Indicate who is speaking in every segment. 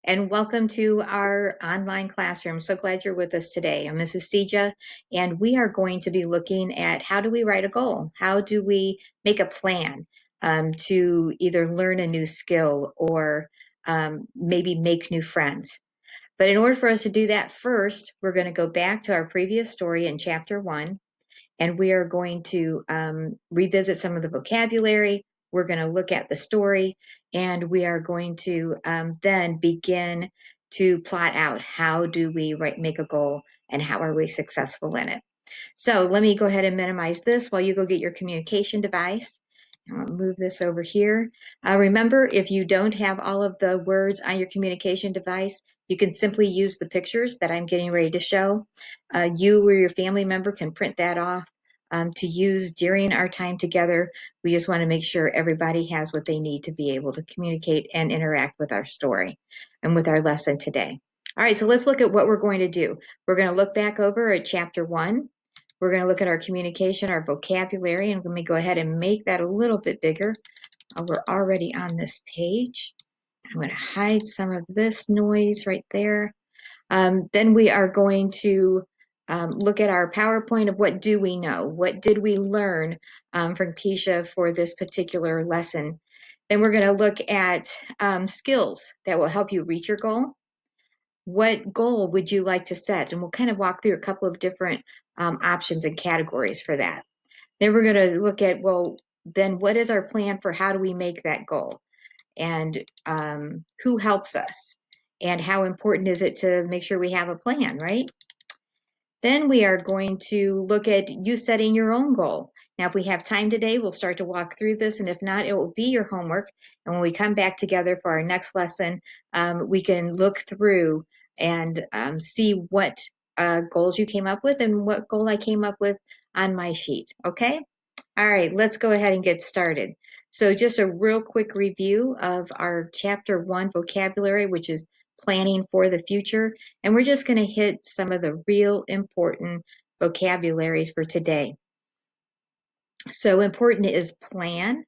Speaker 1: and welcome to our online classroom. So glad you're with us today. I'm Mrs. Sija, and we are going to be looking at how do we write a goal? How do we make a plan to either learn a new skill or maybe make new friends? But in order for us to do that, first, we're going to go back to our previous story in chapter 1, and we are going to revisit some of the vocabulary. We're going to look at the story, and we are going to then begin to plot out how do we make a goal and how are we successful in it. So let me go ahead and minimize this while you go get your communication device. I'll move this over here. Remember, if you don't have all of the words on your communication device, you can simply use the pictures that I'm getting ready to show. You or your family member can print that off to use during our time together. We just want to make sure everybody has what they need to be able to communicate and interact with our story and with our lesson today. All right, so let's look at what we're going to do. We're going to look back over at chapter 1. We're going to look at our communication, our vocabulary, and let me go ahead and make that a little bit bigger. We're already on this page. I'm going to hide some of this noise right there. Then we are going to look at our PowerPoint of what do we know? What did we learn from Keisha for this particular lesson? Then we're going to look at skills that will help you reach your goal. What goal would you like to set? And we'll kind of walk through a couple of different options and categories for that. Then we're going to look at, well, then what is our plan for how do we make that goal? And who helps us? And how important is it to make sure we have a plan, right? Then we are going to look at you setting your own goal. Now, if we have time today, we'll start to walk through this, and if not, it will be your homework. And when we come back together for our next lesson, we can look through and see what goals you came up with and what goal I came up with on my sheet, okay? All right, let's go ahead and get started. So just a real quick review of our chapter 1 vocabulary, which is planning for the future. And we're just going to hit some of the real important vocabularies for today. So important is plan.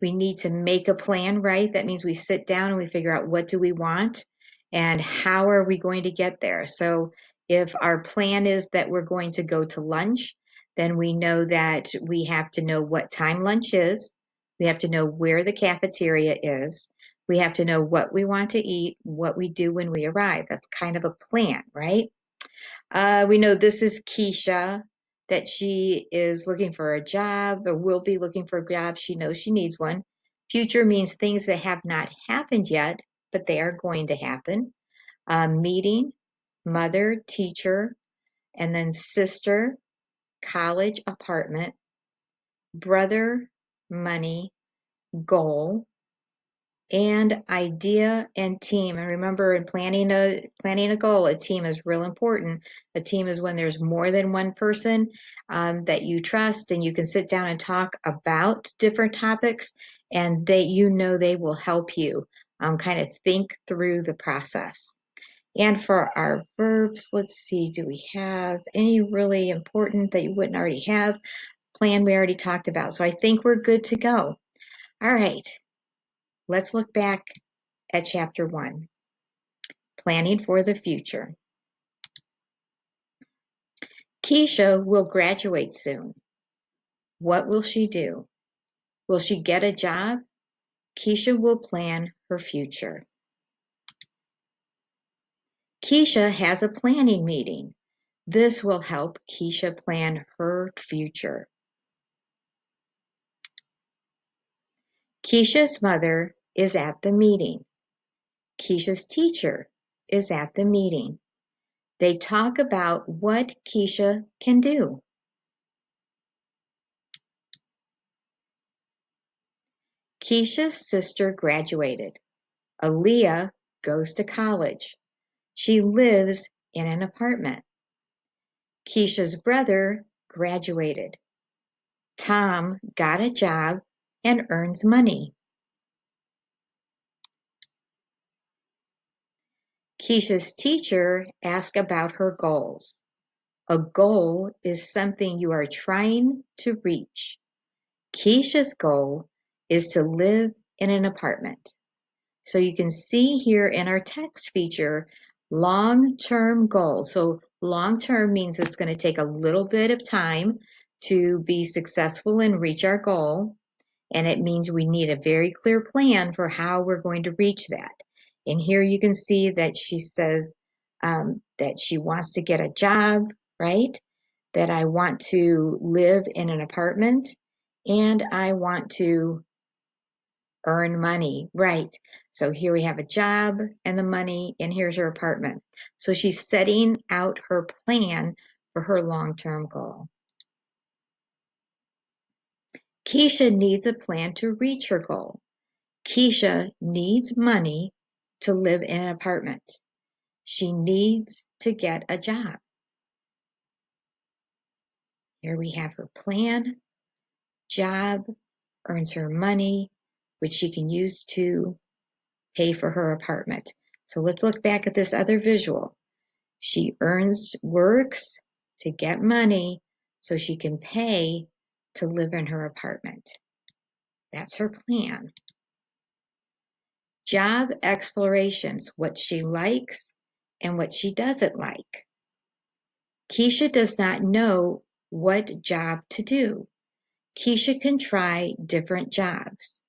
Speaker 1: We need to make a plan, right? That means we sit down and we figure out what do we want and how are we going to get there. So if our plan is that we're going to go to lunch, then we know that we have to know what time lunch is. We have to know where the cafeteria is. We have to know what we want to eat, what we do when we arrive. That's kind of a plan, right? We know this is Keisha, that she is looking for a job or will be looking for a job. She knows she needs one. Future means things that have not happened yet, but they are going to happen. Meeting, mother, teacher, and then sister, college, apartment, brother, money, goal, and idea and team. And remember, in planning a goal, a team is real important. A team is when there's more than one person that you trust, and you can sit down and talk about different topics, and they will help you kind of think through the process. And for our verbs, let's see, do we have any really important that you wouldn't already have? Plan we already talked about. So I think we're good to go. All right, let's look back at chapter 1, planning for the future. Keisha will graduate soon. What will she do? Will she get a job? Keisha will plan her future. Keisha has a planning meeting. This will help Keisha plan her future. Keisha's mother is at the meeting. Keisha's teacher is at the meeting. They talk about what Keisha can do. Keisha's sister graduated. Aaliyah goes to college. She lives in an apartment. Keisha's brother graduated. Tom got a job and earns money. Keisha's teacher asked about her goals. A goal is something you are trying to reach. Keisha's goal is to live in an apartment. So you can see here in our text feature, long-term goals. So long-term means it's going to take a little bit of time to be successful and reach our goal. And it means we need a very clear plan for how we're going to reach that. And here you can see that she says that she wants to get a job, right? That I want to live in an apartment and I want to earn money, right? So here we have a job and the money, and here's her apartment. So she's setting out her plan for her long-term goal. Keisha needs a plan to reach her goal. Keisha needs money to live in an apartment. She needs to get a job. Here we have her plan, job, earns her money, which she can use to pay for her apartment. So let's look back at this other visual. She works to get money so she can pay to live in her apartment. That's her plan. Job explorations, what she likes and what she doesn't like. Keisha does not know what job to do. Keisha can try different jobs.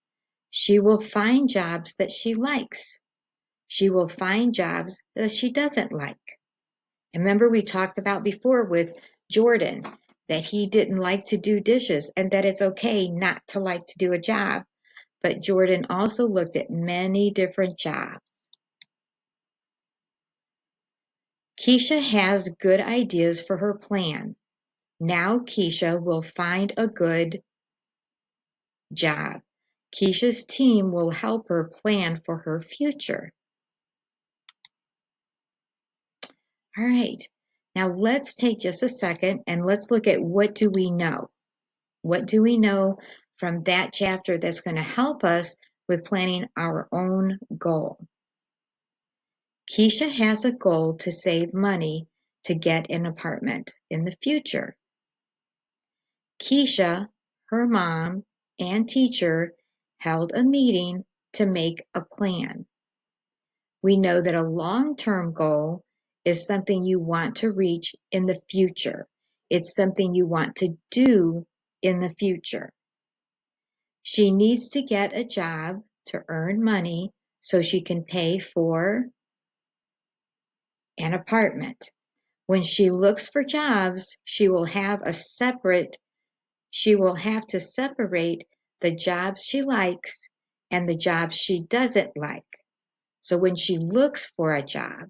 Speaker 1: She will find jobs that she likes. She will find jobs that she doesn't like. And remember, we talked about before with Jordan that he didn't like to do dishes and that it's okay not to like to do a job. But Jordan also looked at many different jobs. Keisha has good ideas for her plan. Now Keisha will find a good job. Keisha's team will help her plan for her future. All right, now let's take just a second and let's look at what do we know? What do we know from that chapter that's going to help us with planning our own goal? Keisha has a goal to save money to get an apartment in the future. Keisha, her mom, and teacher held a meeting to make a plan. We know that a long-term goal is something you want to reach in the future. It's something you want to do in the future. She needs to get a job to earn money so she can pay for an apartment. When she looks for jobs, she will have to separate the jobs she likes and the jobs she doesn't like. So when she looks for a job,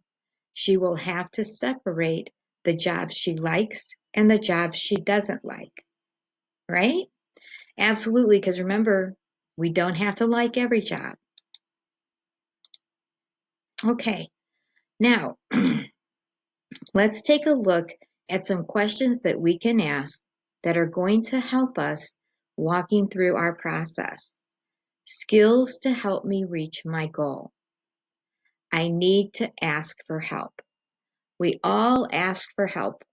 Speaker 1: she will have to separate the jobs she likes and the jobs she doesn't like, right? Absolutely, because remember, we don't have to like every job. Okay, now let's take a look at some questions that we can ask that are going to help us walking through our process. Skills to help me reach my goal. I need to ask for help. We all ask for help,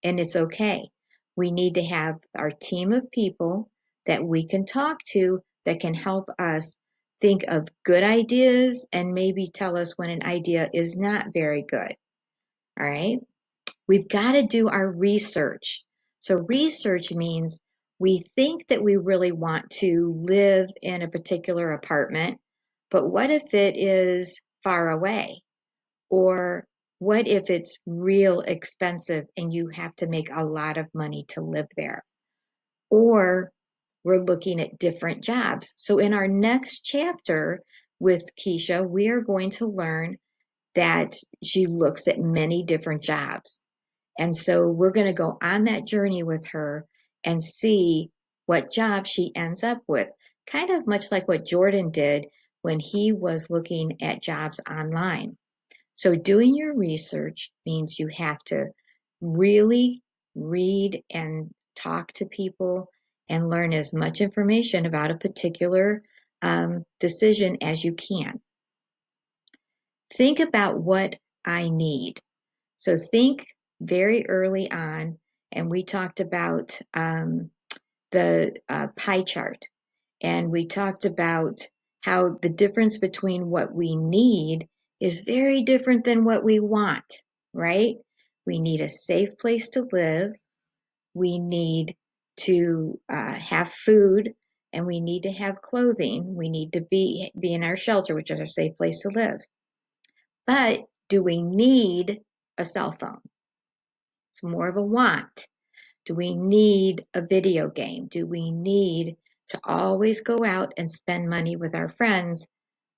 Speaker 1: and it's okay. We need to have our team of people that we can talk to that can help us think of good ideas and maybe tell us when an idea is not very good. All right. We've got to do our research. So research means we think that we really want to live in a particular apartment, but what if it is far away? Or what if it's real expensive and you have to make a lot of money to live there? Or we're looking at different jobs. So in our next chapter with Keisha, we are going to learn that she looks at many different jobs. And so we're going to go on that journey with her and see what job she ends up with, kind of much like what Jordan did when he was looking at jobs online. So doing your research means you have to really read and talk to people and learn as much information about a particular decision as you can. Think about what I need. So think very early on, and we talked about the pie chart, and we talked about how the difference between what we need is very different than what we want, right? We need a safe place to live. We need to have food, and we need to have clothing. We need to be in our shelter, which is our safe place to live. But do we need a cell phone? It's more of a want. Do we need a video game? Do we need to always go out and spend money with our friends?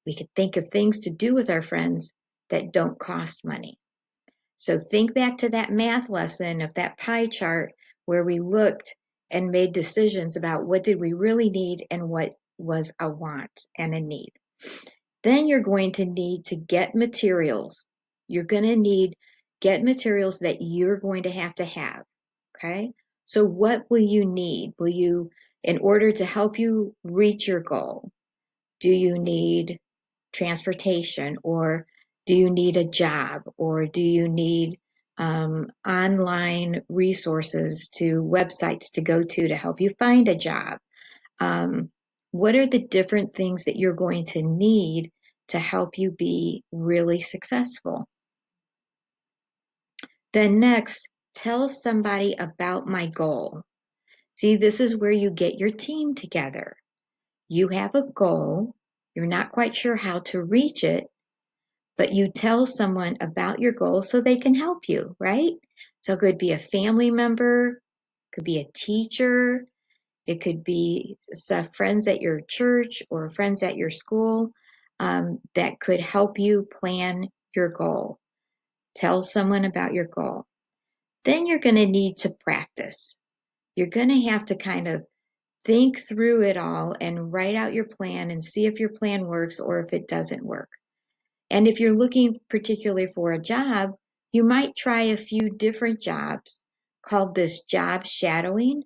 Speaker 1: We could think of things to do with our friends that don't cost money. So think back to that math lesson of that pie chart where we looked and made decisions about what did we really need and what was a want and a need. Then you're going to need to get materials. You're going to get materials that you're going to have, okay? So what will you need? In order to help you reach your goal, do you need transportation, or do you need a job, or do you need online resources to websites to go to help you find a job? What are the different things that you're going to need to help you be really successful? Then next, tell somebody about my goal. See, this is where you get your team together. You have a goal. You're not quite sure how to reach it, but you tell someone about your goal so they can help you, right? So it could be a family member, could be a teacher, it could be friends at your church or friends at your school that could help you plan your goal. Tell someone about your goal. Then you're going to need to practice. You're going to have to kind of think through it all and write out your plan and see if your plan works or if it doesn't work. And if you're looking particularly for a job, you might try a few different jobs called this job shadowing,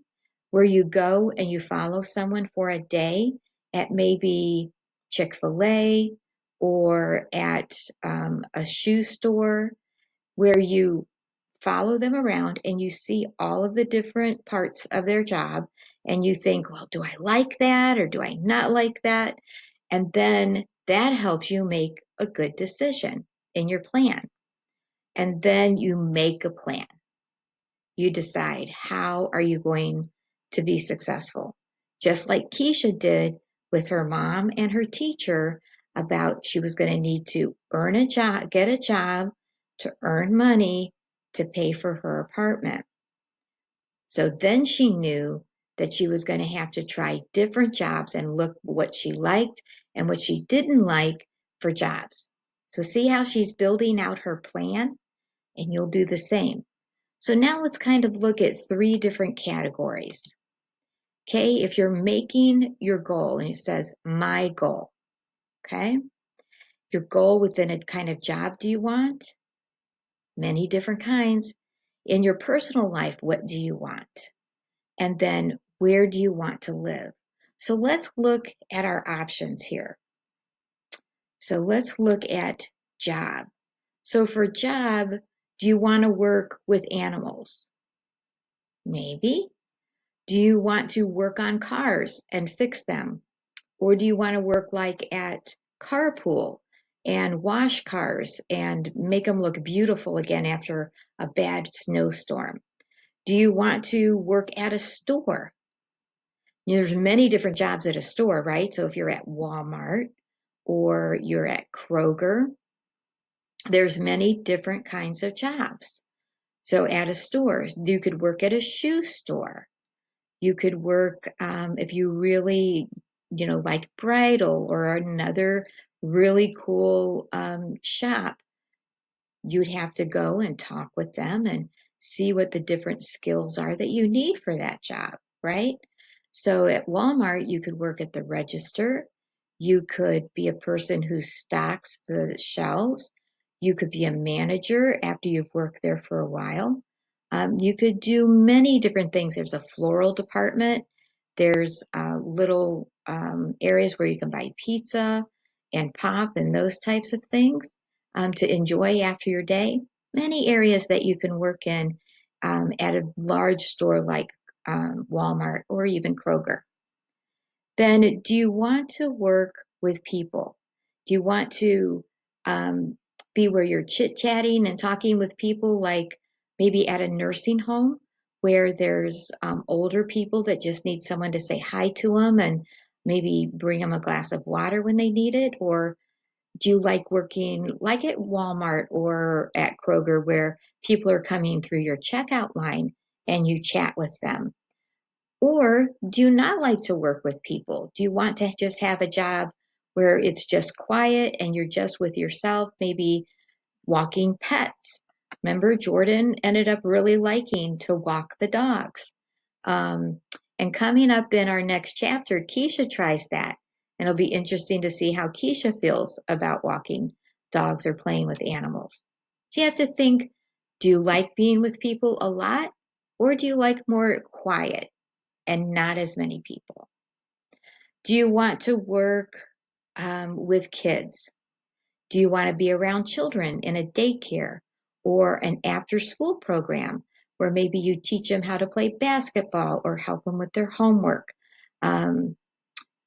Speaker 1: where you go and you follow someone for a day at maybe Chick-fil-A or at a shoe store, where you follow them around and you see all of the different parts of their job and you think, well, do I like that or do I not like that? And then that helps you make a good decision in your plan. And then you make a plan. You decide, how are you going to be successful? Just like Keisha did with her mom and her teacher, about she was going to need to earn a job, get a job to earn money to pay for her apartment. So then she knew that she was going to have to try different jobs and look what she liked and what she didn't like for jobs. So see how she's building out her plan, and you'll do the same. So now let's kind of look at 3 different categories. Okay, if you're making your goal and it says my goal, okay, your goal within a kind of job do you want? Many different kinds. In your personal life, what do you want? And then where do you want to live? So let's look at our options here. So let's look at job. So for job, do you want to work with animals? Maybe. Do you want to work on cars and fix them? Or do you want to work like at Carpool and wash cars and make them look beautiful again after a bad snowstorm? Do you want to work at a store? There's many different jobs at a store, right? So if you're at Walmart or you're at Kroger, there's many different kinds of jobs. So at a store, you could work at a shoe store. You could work, if you really, like bridal or another really cool shop, you'd have to go and talk with them and see what the different skills are that you need for that job, right? So at Walmart, you could work at the register. You could be a person who stocks the shelves. You could be a manager after you've worked there for a while. You could do many different things. There's a floral department. There's little areas where you can buy pizza and pop and those types of things to enjoy after your day. Many areas that you can work in at a large store like Walmart or even Kroger. Then do you want to work with people? Do you want to be where you're chit-chatting and talking with people, like maybe at a nursing home where there's older people that just need someone to say hi to them and maybe bring them a glass of water when they need it? Or do you like working like at Walmart or at Kroger where people are coming through your checkout line and you chat with them? Or do you not like to work with people? Do you want to just have a job where it's just quiet and you're just with yourself, maybe walking pets? Remember, Jordan ended up really liking to walk the dogs. Um, and coming up in our next chapter, Keisha tries that. And it'll be interesting to see how Keisha feels about walking dogs or playing with animals. So you have to think, do you like being with people a lot? Or do you like more quiet and not as many people? Do you want to work with kids? Do you want to be around children in a daycare or an after school program where maybe you teach them how to play basketball or help them with their homework? Um,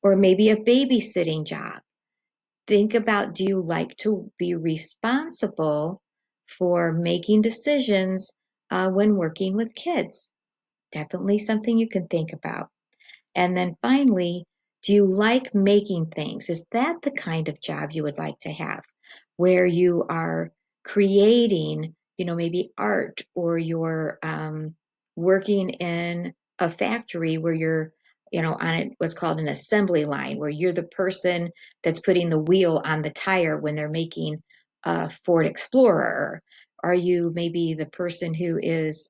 Speaker 1: or maybe a babysitting job. Think about, do you like to be responsible for making decisions when working with kids? Definitely something you can think about. And then finally, do you like making things? Is that the kind of job you would like to have where you are creating, maybe art, or you're working in a factory where you're, on what's called an assembly line, where you're the person that's putting the wheel on the tire when they're making a Ford Explorer? Are you maybe the person who is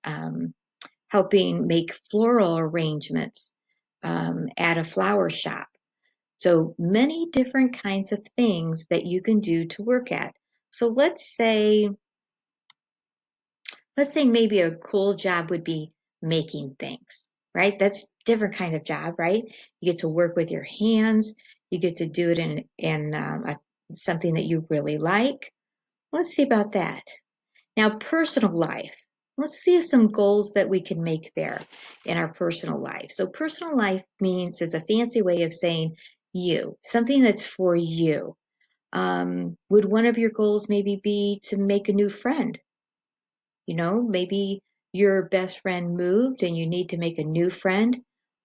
Speaker 1: helping make floral arrangements at a flower shop? So many different kinds of things that you can do to work at. So let's say maybe a cool job would be making things, right? That's different kind of job, right? You get to work with your hands. You get to do it in something that you really like. Let's see about that. Now, personal life. Let's see some goals that we can make there in our personal life. So, personal life means it's a fancy way of saying you, something that's for you. Would one of your goals maybe be to make a new friend? Maybe your best friend moved and you need to make a new friend.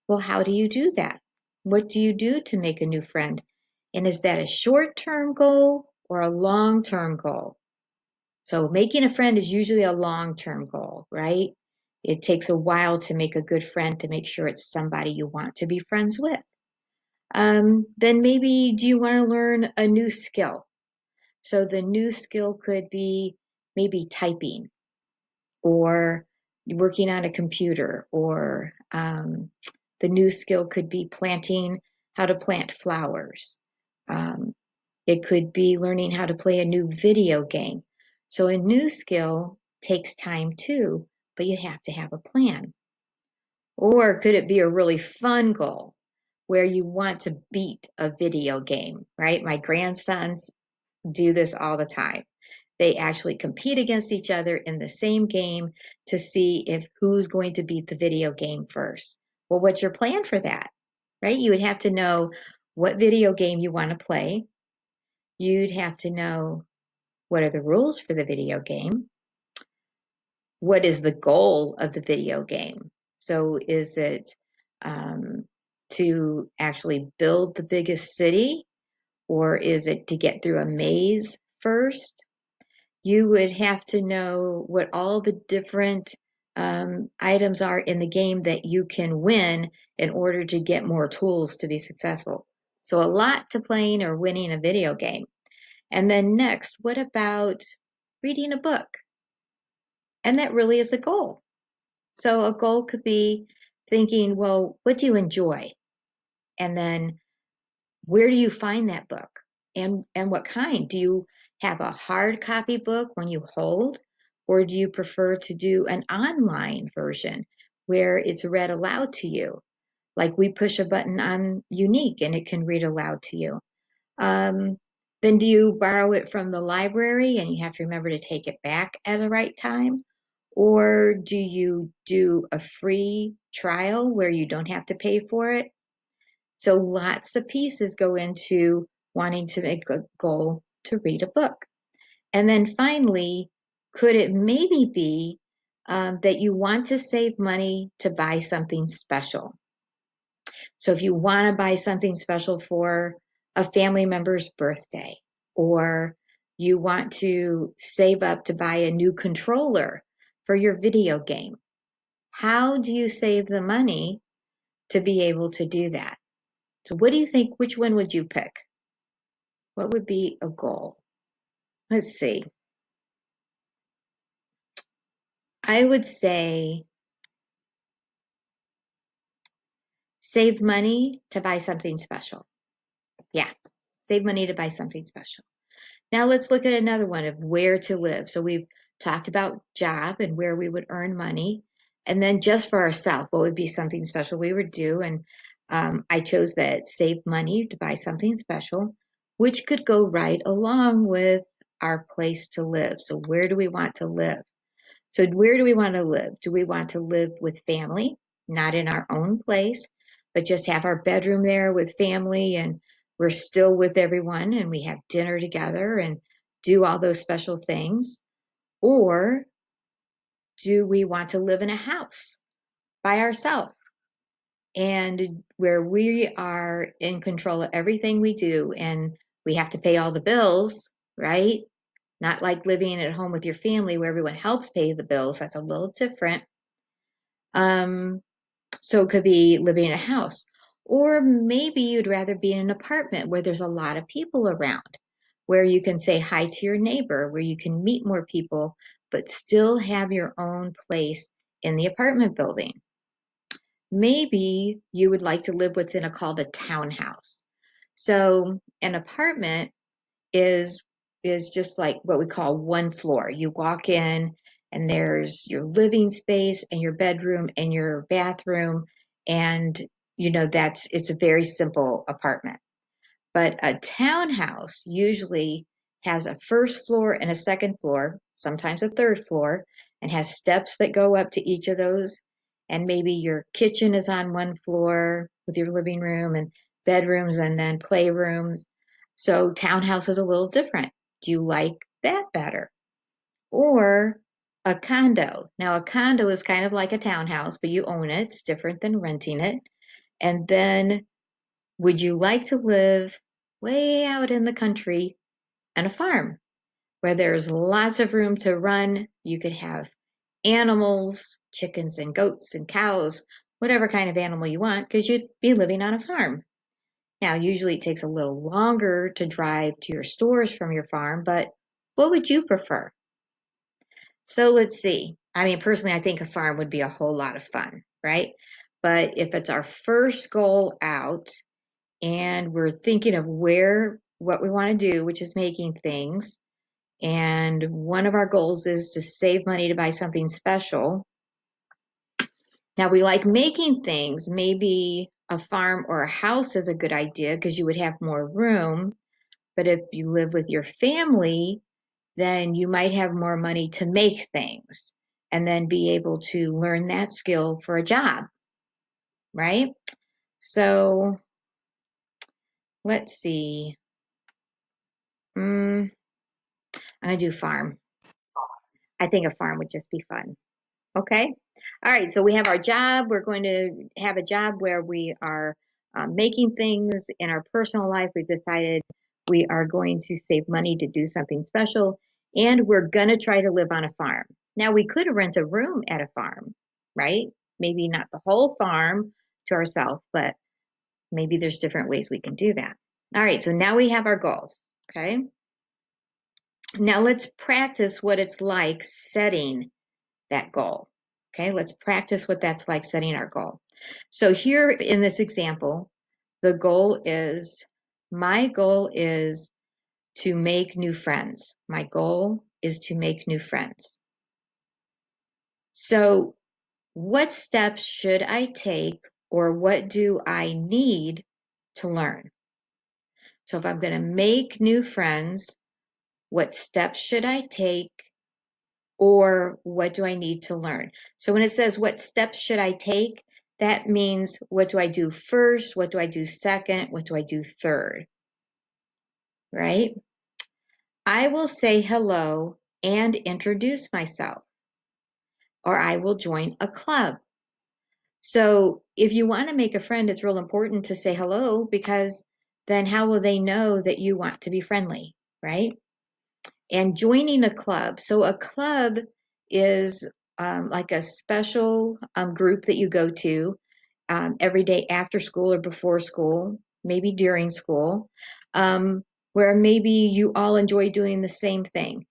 Speaker 1: Well, how do you do that? What do you do to make a new friend? And is that a short-term goal or a long-term goal? So making a friend is usually a long-term goal, right? It takes a while to make a good friend to make sure it's somebody you want to be friends with. Then maybe do you want to learn a new skill? So the new skill could be maybe typing or working on a computer, or the new skill could be planting, how to plant flowers. Um, it could be learning how to play a new video game. So a new skill takes time too, but you have to have a plan. Or could it be a really fun goal where you want to beat a video game, right? My grandsons do this all the time. They actually compete against each other in the same game to see if who's going to beat the video game first. Well, what's your plan for that, right? You would have to know what video game you want to play. You'd have to know what are the rules for the video game? What is the goal of the video game? So is it um, to actually build the biggest city, or is it to get through a maze first? You would have to know what all the different items are in the game that you can win in order to get more tools to be successful. So a lot to playing or winning a video game. And then next, what about reading a book? And that really is the goal. So a goal could be thinking, well, what do you enjoy? And then where do you find that book? And what kind? Do you have a hard copy book when you hold, or do you prefer to do an online version where it's read aloud to you? Like we push a button on Unique and it can read aloud to you. Um, then do you borrow it from the library and you have to remember to take it back at the right time? Or do you do a free trial where you don't have to pay for it? So lots of pieces go into wanting to make a goal to read a book? And then finally, could it maybe be that you want to save money to buy something special? So if you want to buy something special for a family member's birthday, or you want to save up to buy a new controller for your video game, how do you save the money to be able to do that? So what do you think? Which one would you pick? What would be a goal? Let's see. I would say save money to buy something special. Yeah, save money to buy something special. Now let's look at another one of where to live. So we've talked about job and where we would earn money. And then just for ourselves, what would be something special we would do? And I chose that save money to buy something special, which could go right along with our place to live. So where do we want to live? So where do we want to live? Do we want to live with family, not in our own place, but just have our bedroom there with family and we're still with everyone and we have dinner together and do all those special things? Or do we want to live in a house by ourselves and where we are in control of everything we do and we have to pay all the bills, right? Not like living at home with your family where everyone helps pay the bills. That's a little different. Um, so it could be living in a house. Or maybe you'd rather be in an apartment where there's a lot of people around, where you can say hi to your neighbor, where you can meet more people, but still have your own place in the apartment building. Maybe you would like to live what's called a townhouse. So an apartment is is just like what we call one floor. You walk in and there's your living space and your bedroom and your bathroom and that's it's a very simple apartment. But a townhouse usually has a first floor and a second floor, sometimes a third floor, and has steps that go up to each of those. And maybe your kitchen is on one floor with your living room and bedrooms and then playrooms. So townhouse is a little different. Do you like that better? Or a condo. Now, a condo is kind of like a townhouse, but you own it. It's different than renting it. And then would you like to live way out in the country on a farm where there's lots of room to run? You could have animals, chickens and goats and cows, whatever kind of animal you want, because you'd be living on a farm. Now, usually it takes a little longer to drive to your stores from your farm, but what would you prefer? So let's see. I mean, personally, I think a farm would be a whole lot of fun, right? But if it's our first goal out, and we're thinking of what we want to do, which is making things. And one of our goals is to save money to buy something special. Now, we like making things. Maybe a farm or a house is a good idea because you would have more room. But if you live with your family, then you might have more money to make things and then be able to learn that skill for a job, right? So let's see. I'm going to do farm. I think a farm would just be fun. Okay. All right. So we have our job. We're going to have a job where we are making things in our personal life. We've decided we are going to save money to do something special, and we're going to try to live on a farm. Now, we could rent a room at a farm, right? Maybe not the whole farm to ourselves, but maybe there's different ways we can do that. All right. So now we have our goals. Okay. Now let's practice what it's like setting that goal. Okay, let's practice what that's like setting our goal. So here in this example, my goal is to make new friends. My goal is to make new friends. So what steps should I take or what do I need to learn? So if I'm going to make new friends, what steps should I take or what do I need to learn? So when it says what steps should I take, that means what do I do first? What do I do second? What do I do third? right? I will say hello and introduce myself, or I will join a club. So if you want to make a friend, it's real important to say hello, because then how will they know that you want to be friendly, right? And joining a club. So a club is like a special group that you go to every day after school or before school, maybe during school, where maybe you all enjoy doing the same thing.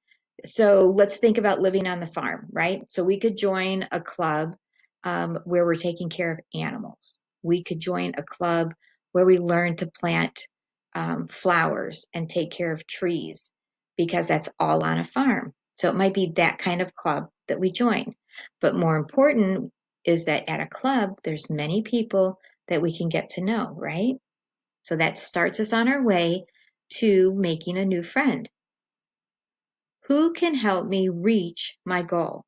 Speaker 1: So let's think about living on the farm, right? So we could join a club where we're taking care of animals. We could join a club where we learn to plant flowers and take care of trees, because that's all on a farm. So it might be that kind of club that we join. But more important is that at a club, there's many people that we can get to know, right? So that starts us on our way to making a new friend. Who can help me reach my goal?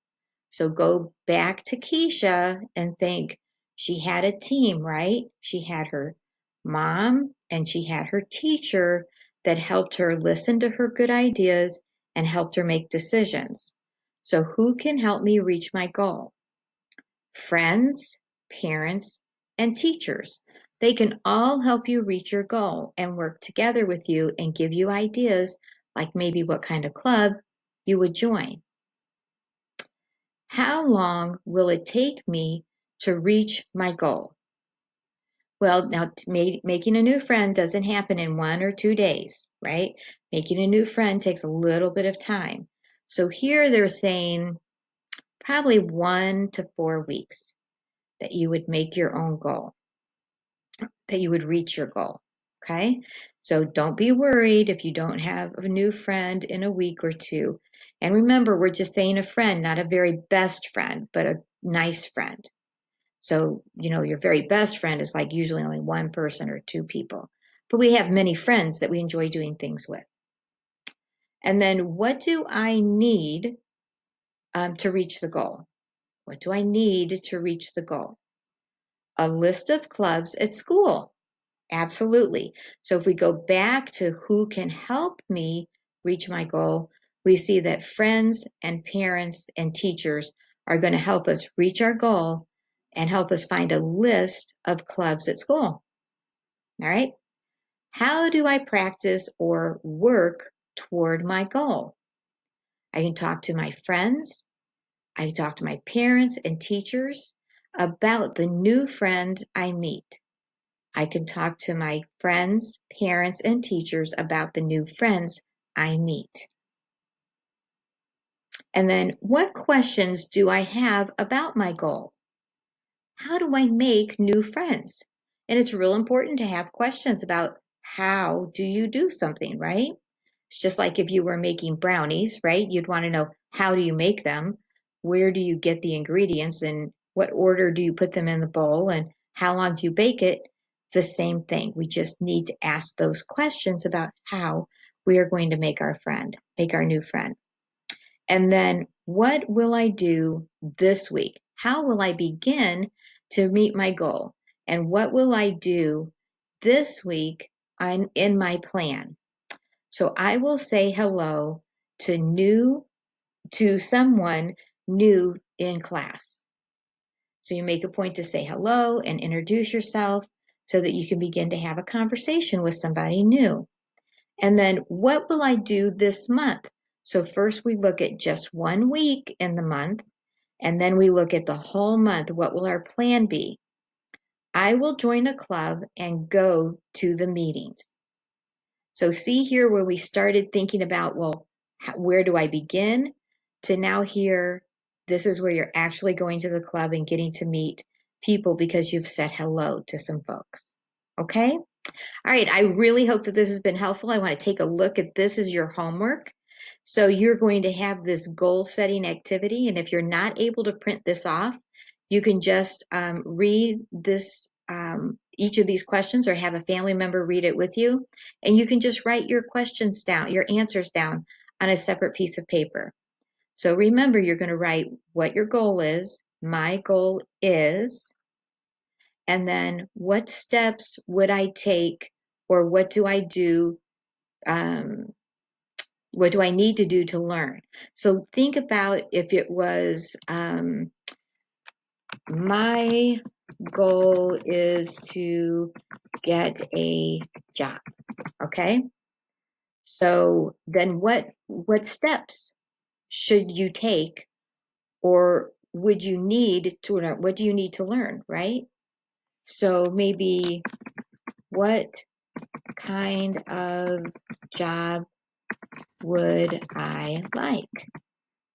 Speaker 1: So go back to Keisha and think, she had a team, right? She had her mom and she had her teacher that helped her listen to her good ideas and helped her make decisions. So who can help me reach my goal? Friends, parents, and teachers. They can all help you reach your goal and work together with you and give you ideas, like maybe what kind of club you would join. How long will it take me to reach my goal? Well, now making a new friend doesn't happen in 1 or 2 days, right? Making a new friend takes a little bit of time. So here they're saying probably 1 to 4 weeks that you would make your own goal, that you would reach your goal. Okay. So don't be worried if you don't have a new friend in a week or two. And remember, we're just saying a friend, not a very best friend, but a nice friend. So, your very best friend is like usually only one person or two people. But we have many friends that we enjoy doing things with. And then what do I need to reach the goal? What do I need to reach the goal? A list of clubs at school. Absolutely. So if we go back to who can help me reach my goal, we see that friends and parents and teachers are going to help us reach our goal and help us find a list of clubs at school. All right. How do I practice or work toward my goal? I can talk to my friends. I can talk to my parents and teachers about the new friend I meet. I can talk to my friends, parents, and teachers about the new friends I meet. And then, what questions do I have about my goal? How do I make new friends? And it's real important to have questions about how do you do something, right? It's just like if you were making brownies, right? You'd want to know, how do you make them? Where do you get the ingredients? And what order do you put them in the bowl? And how long do you bake it? It's the same thing. We just need to ask those questions about how we are going to make our new friend. And then, what will I do this week? How will I begin to meet my goal? And what will I do this week in my plan? So I will say hello to someone new in class. So you make a point to say hello and introduce yourself so that you can begin to have a conversation with somebody new. And then, what will I do this month? So first we look at just 1 week in the month, and then we look at the whole month. What will our plan be? I will join a club and go to the meetings. So see here where we started thinking about, well, where do I begin? To now here, this is where you're actually going to the club and getting to meet people because you've said hello to some folks. Okay? All right. I really hope that this has been helpful. I want to take a look at this as your homework. So you're going to have this goal setting activity. And if you're not able to print this off, you can just read this, each of these questions, or have a family member read it with you. And you can just write your questions down, your answers down on a separate piece of paper. So remember, you're going to write what your goal is. My goal is, and then what steps would I take, or what do I do what do I need to do to learn? So think about if it was, my goal is to get a job, okay? So then what steps should you take, or would you need to learn? What do you need to learn, right? So maybe, what kind of job would I like?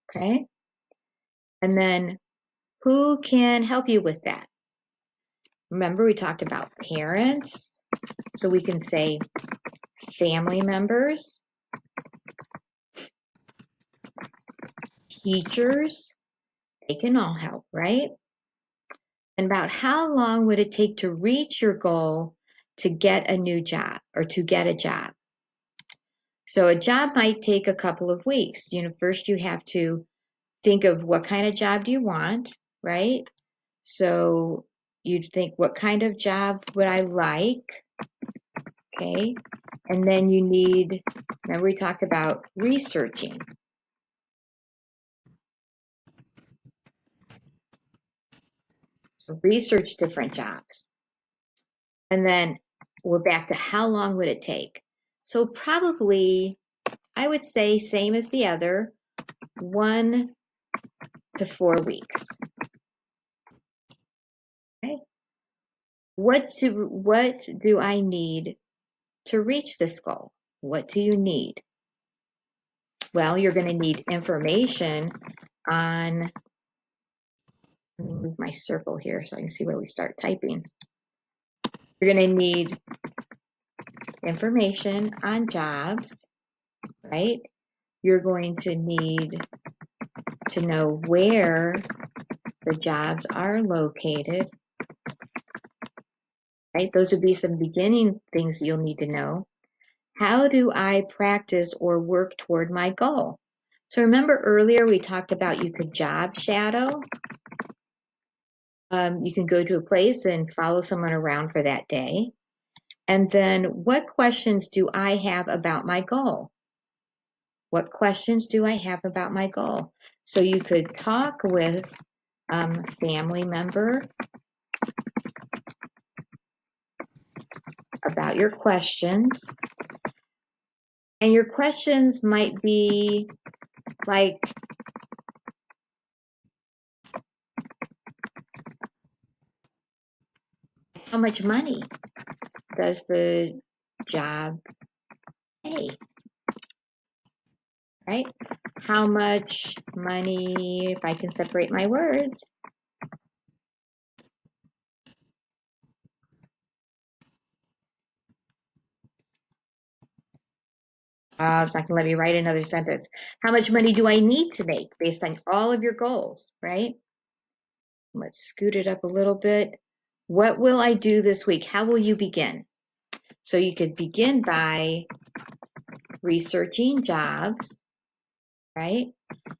Speaker 1: Okay. And then who can help you with that? Remember, we talked about parents. So we can say family members, teachers, they can all help, right? And about how long would it take to reach your goal to get a new job or to get a job? So a job might take a couple of weeks. First you have to think of what kind of job do you want, right? So you'd think, what kind of job would I like? Okay. And then you need, remember we talked about researching. So research different jobs. And then we're back to how long would it take? So probably, I would say same as the other, 1 to 4 weeks. Okay. What do I need to reach this goal? What do you need? Well, you're going to need information on, let me move my circle here so I can see where we start typing. You're going to need information on jobs, right? You're going to need to know where the jobs are located, right? Those would be some beginning things you'll need to know. How do I practice or work toward my goal? So remember earlier we talked about you could job shadow. You can go to a place and follow someone around for that day. And then, what questions do I have about my goal? What questions do I have about my goal? So you could talk with a family member about your questions. And your questions might be like, how much money does the job pay? Right? How much money, if I can separate my words, it's not going to let me write another sentence. How much money do I need to make based on all of your goals, right? Let's scoot it up a little bit. What will I do this week? How will you begin? So you could begin by researching jobs, right?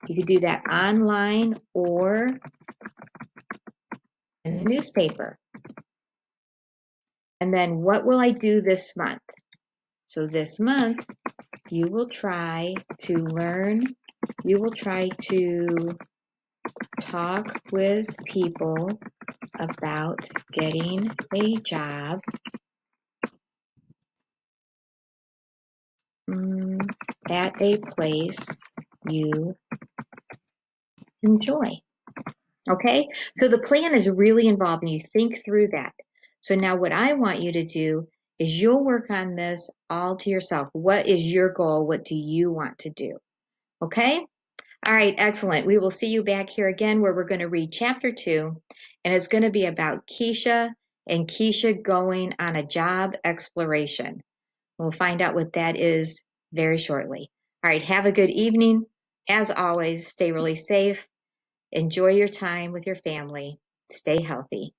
Speaker 1: You could do that online or in the newspaper. And then what will I do this month? So this month, you will try to learn, you will try to talk with people about getting a job at a place you enjoy. Okay, so the plan is really involved and you think through that. So now what I want you to do is you'll work on this all to yourself. What is your goal? What do you want to do? Okay? All right, excellent. We will see you back here again where we're going to read chapter 2, and it's going to be about Keisha and Keisha going on a job exploration. We'll find out what that is very shortly. All right, have a good evening. As always, stay really safe. Enjoy your time with your family. Stay healthy.